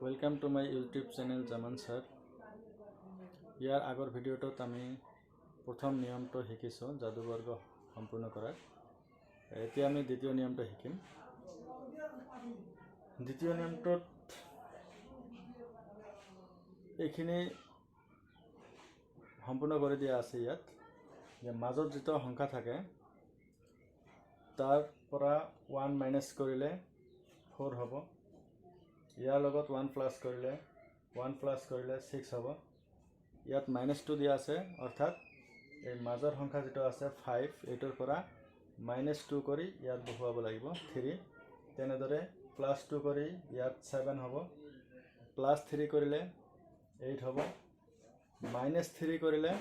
Welcome to my YouTube channel Zaman sir. ইয়াৰ আগৰ ভিডিঅ'টোত আমি প্ৰথম নিয়মটো শিকিছোঁ যাদুবৰ্গ সম্পূৰ্ণ কৰাৰ। এতিয়া আমি দ্বিতীয় নিয়মটো শিকিম। দ্বিতীয় নিয়মটোত এইখিনি সম্পূৰ্ণ কৰি দিয়া আছে ইয়াত যে মাজত যিটো সংখ্যা থাকে তাৰ পৰা 1 মাইনাছ কৰিলে 4 হ'ব। ইয়াৰ লগত 1 প্লাছ কৰিলে 6 হ'ব। ইয়াত -2 দিয়া আছে, অৰ্থাৎ এই মাজৰ সংখ্যা যেটো আছে 5 এইটোৰ পৰা -2 কৰি ইয়াত বহুৱাব লাগিব 3। তেনেদৰে +2 কৰি ইয়াত 7 হ'ব, +3 কৰিলে 8 হ'ব, -3 কৰিলে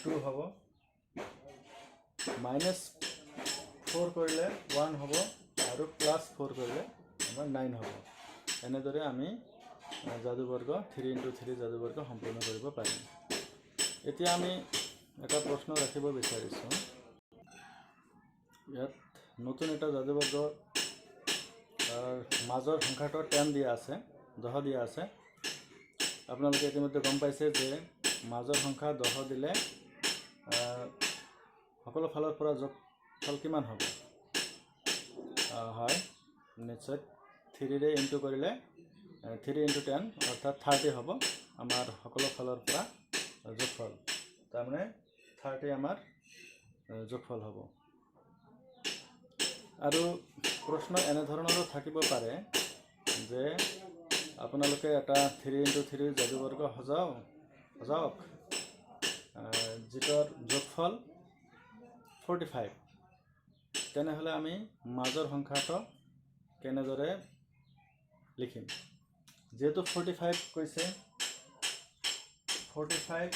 2 হ'ব, -4 কৰিলে 1 হ'ব আৰু +4 কৰিলে আমাৰ 9 হ'ব। এনেদৰে আমি যাদুবৰ্গ 3 × 3 যাদুবৰ্গ সম্পূৰ্ণ কৰিব পাৰিম। এতিয়া আমি এটা প্ৰশ্ন ৰাখিব বিচাৰিছোঁ। ইয়াত নতুন এটা যাদুবৰ্গ মাজৰ সংখ্যাটো 10 দিয়া আছে, 10 দিয়া আছে। আপোনালোকে ইতিমধ্যে গম পাইছে যে মাজৰ সংখ্যা 10 দিলে সকলো ফালৰ পৰা যোগফল কিমান হ'ব? হয়, নিশ্চয় 3 ৰে ইনটু কৰিলে 3 × 10 অৰ্থাৎ 30 হ'ব আমাৰ সকলো ফালৰ পৰা যোগফল। তাৰমানে 30 আমাৰ যোগফল হ'ব। আৰু প্ৰশ্ন এনেধৰণৰো থাকিব পাৰে যে আপোনালোকে এটা 3 × 3 যাদুবৰ্গ সজাওক যিটোৰ যোগফল 45। তেনেহ'লে আমি মাজৰ সংখ্যাটো কেনেদৰে লিখিম? যেহেতু 45 কৈছে, 45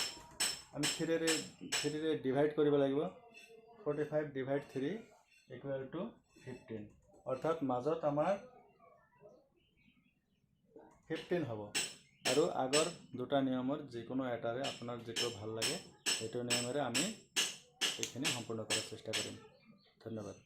আমি 3 ৰে ডিভাইড কৰিব লাগিব। 45 / 3 = 15, অৰ্থাৎ মাজত আমাৰ 15 হ'ব। আৰু আগৰ দুটা নিয়মৰ যিকোনো এটাৰে আপোনাৰ যিটো ভাল লাগে সেইটো নিয়মেৰে আমি এইখিনি সম্পূৰ্ণ কৰাৰ চেষ্টা কৰিম। ধন্যবাদ।